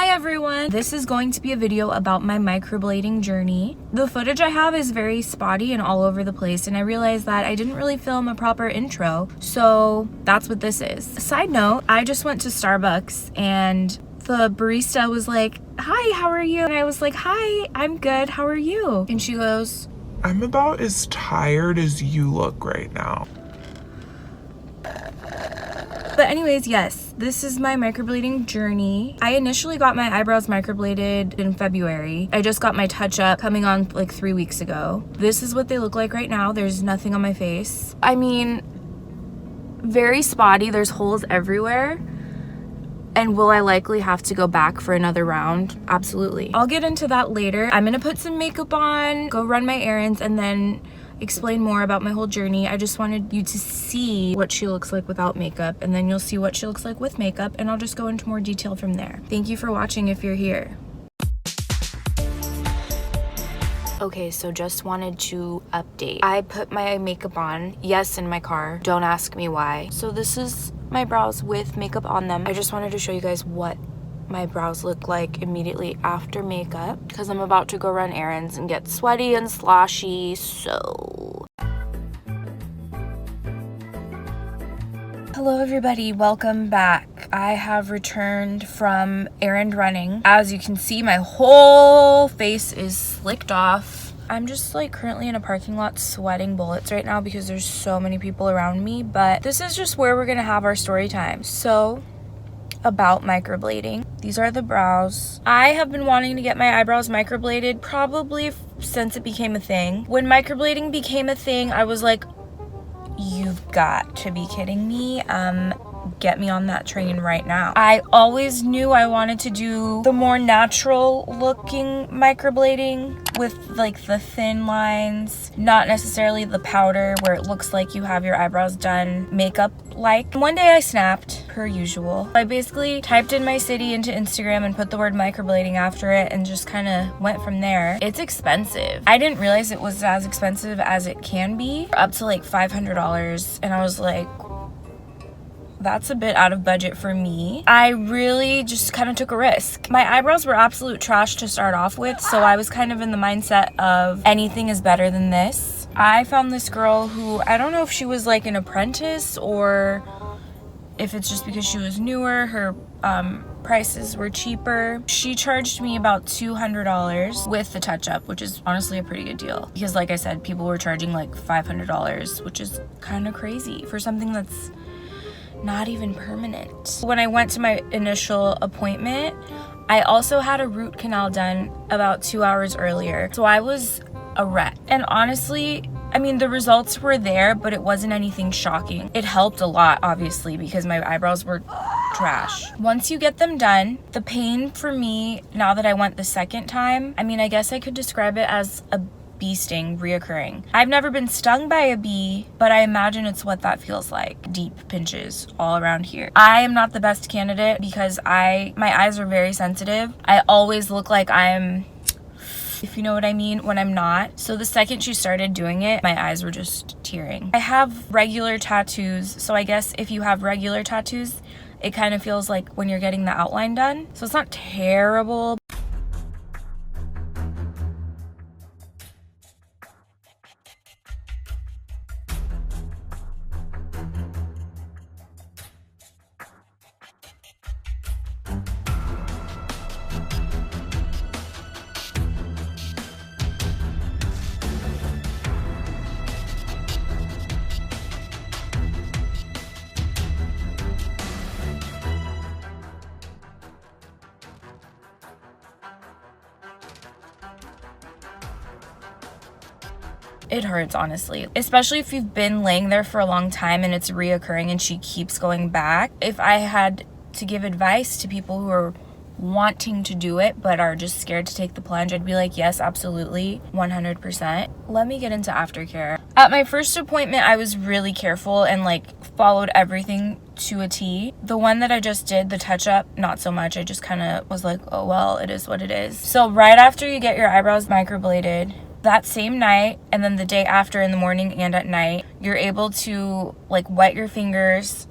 Hi everyone! This is going to be a video about my microblading journey. The footage I have is very spotty and all over the place, and I realized that I didn't really film a proper intro, so that's what this is. Side note, I just went to Starbucks and the barista was like, "Hi, how are you?" And I was like, "Hi, I'm good, how are you?" And she goes, "I'm about as tired as you look right now." But anyways, yes, this is my microblading journey. I initially got my eyebrows microbladed in February. I just got my touch-up coming on like 3 weeks ago. This is what they look like right now. There's nothing on my face. I mean, very spotty. There's holes everywhere. And will I likely have to go back for another round? Absolutely. I'll get into that later. I'm gonna put some makeup on, go run my errands, and then explain more about my whole journey. I just wanted you to see what she looks like without makeup, and then you'll see what she looks like with makeup, and I'll just go into more detail from there. Thank you for watching if you're here. Okay, so just wanted to update. I put my makeup on, yes, in my car. Don't ask me why. So this is my brows with makeup on them. I just wanted to show you guys what my brows look like immediately after makeup because I'm about to go run errands and get sweaty and sloshy, so. Hello everybody, welcome back. I have returned from errand running. As you can see, my whole face is slicked off. I'm just like currently in a parking lot sweating bullets right now because there's so many people around me, but this is just where we're gonna have our story time. So, about microblading. These are the brows. I have been wanting to get my eyebrows microbladed probably since it became a thing. When microblading became a thing, I was like, you've got to be kidding me. Get me on that train right now. I always knew I wanted to do the more natural looking microblading with like the thin lines, not necessarily the powder where it looks like you have your eyebrows done makeup like. One day I snapped, per usual. I basically typed in my city into Instagram and put the word microblading after it and just kind of went from there. It's expensive. I didn't realize it was as expensive as it can be, up to like $500, and I was like, that's a bit out of budget for me. I really just kind of took a risk. My eyebrows were absolute trash to start off with, so I was kind of in the mindset of anything is better than this. I found this girl who, I don't know if she was like an apprentice or if it's just because she was newer, her prices were cheaper. She charged me about $200 with the touch-up, which is honestly a pretty good deal. Because like I said, people were charging like $500, which is kind of crazy for something that's not even permanent. When I went to my initial appointment, I also had a root canal done about 2 hours earlier. So I was a wreck. And honestly, I mean, the results were there, but it wasn't anything shocking. It helped a lot, obviously, because my eyebrows were trash. Once you get them done, the pain for me, now that I went the second time, I mean, I guess I could describe it as a bee sting reoccurring. I've never been stung by a bee, but I imagine it's what that feels like. Deep pinches all around here. I am not the best candidate because my eyes are very sensitive. I always look like I'm, if you know what I mean, when I'm not. So the second she started doing it, my eyes were just tearing. I have regular tattoos, so I guess if you have regular tattoos, it kind of feels like when you're getting the outline done. So it's not terrible. It hurts, honestly, especially if you've been laying there for a long time and it's reoccurring and she keeps going back. If I had to give advice to people who are wanting to do it but are just scared to take the plunge, I'd be like, yes, absolutely, 100%. Let me get into Aftercare. At my first appointment, I was really careful and like followed everything to a T. The one that I just did, the touch-up, not so much. I just kind of was like, oh well, it is what it is. So right after you get your eyebrows microbladed, that same night and then the day after in the morning and at night, you're able to like wet your fingers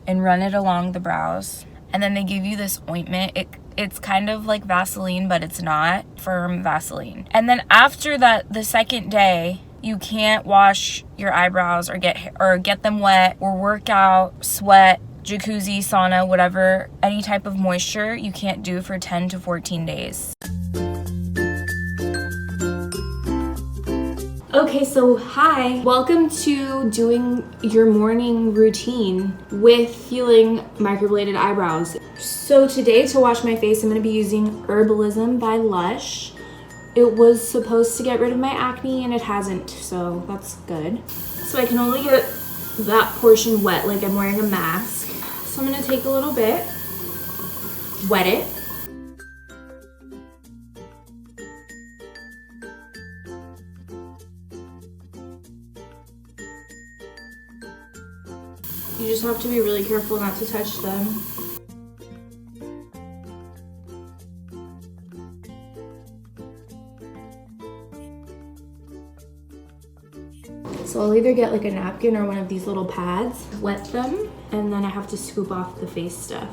and run it along the brows. And then they give you this ointment. It's kind of like Vaseline, but it's not firm Vaseline. And then after that, the second day, you can't wash your eyebrows or get them wet or work out, sweat, jacuzzi, sauna, whatever, any type of moisture you can't do for 10 to 14 days. Okay, so hi. Welcome to doing your morning routine with healing microbladed eyebrows. So today to wash my face, I'm gonna be using Herbalism by Lush. It was supposed to get rid of my acne and it hasn't, so that's good. So I can only get that portion wet, like I'm wearing a mask. So I'm gonna take a little bit, wet it. You just have to be really careful not to touch them. So I'll either get like a napkin or one of these little pads, wet them, and then I have to scoop off the face stuff.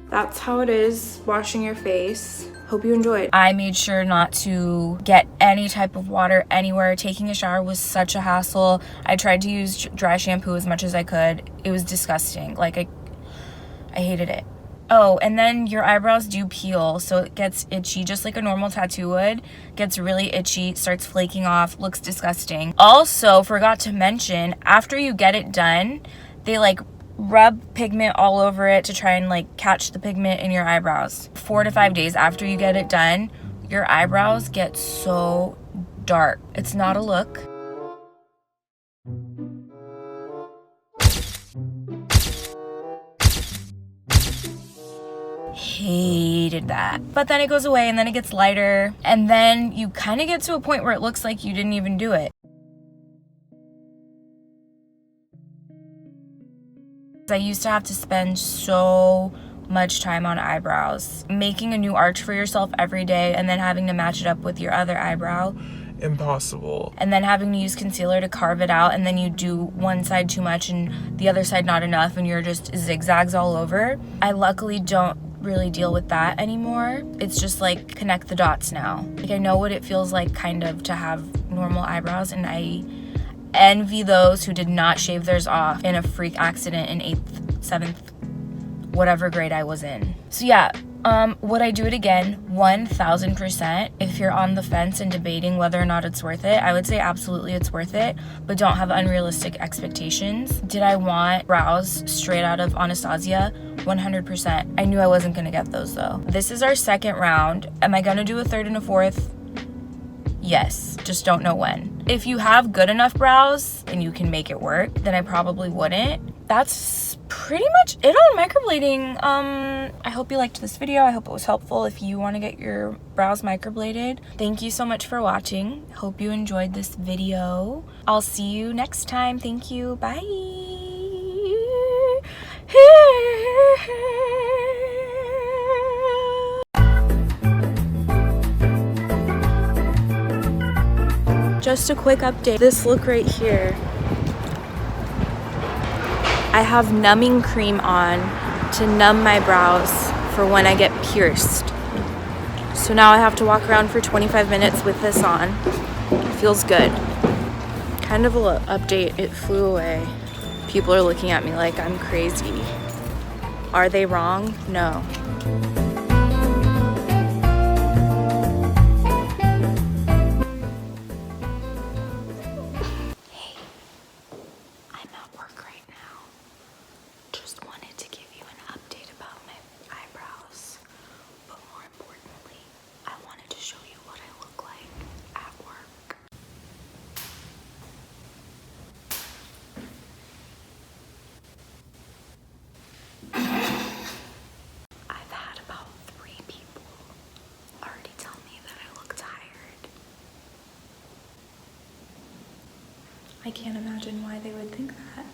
That's how it is washing your face. Hope you enjoyed. I made sure not to get any type of water anywhere. Taking a shower was such a hassle. I tried to use dry shampoo as much as I could. It was disgusting. Like I hated it. Oh, and then your eyebrows do peel, so it gets itchy, just like a normal tattoo would. Gets really itchy, starts flaking off, looks disgusting. Also, forgot to mention, after you get it done, they like rub pigment all over it to try and like catch the pigment in your eyebrows. 4 to 5 days after you get it done, your eyebrows get so dark. It's not a look. Hated that. But then it goes away and then it gets lighter and then you kind of get to a point where it looks like you didn't even do it. I used to have to spend so much time on eyebrows, making a new arch for yourself every day and then having to match it up with your other eyebrow. Impossible. And then having to use concealer to carve it out, and then you do one side too much and the other side not enough and you're just zigzags all over. I luckily don't really deal with that anymore. It's just like connect the dots now. Like I know what it feels like kind of to have normal eyebrows, and I envy those who did not shave theirs off in a freak accident in 8th, 7th, whatever grade I was in. So yeah, would I do it again? 1000%. If you're on the fence and debating whether or not it's worth it, I would say absolutely it's worth it, but don't have unrealistic expectations. Did I want brows straight out of Anastasia? 100%. I knew I wasn't gonna get those though. This is our second round. Am I gonna do a third and a fourth? Yes, just don't know when. If you have good enough brows and you can make it work, then I probably wouldn't. That's pretty much it on microblading. I hope you liked this video. I hope it was helpful if you want to get your brows microbladed. Thank you so much for watching. Hope you enjoyed this video. I'll see you next time. Thank you. Bye. Just a quick update. This look right here. I have numbing cream on to numb my brows for when I get pierced. So now I have to walk around for 25 minutes with this on. It feels good. Kind of a update. It flew away. People are looking at me like I'm crazy. Are they wrong? No. I can't imagine why they would think that.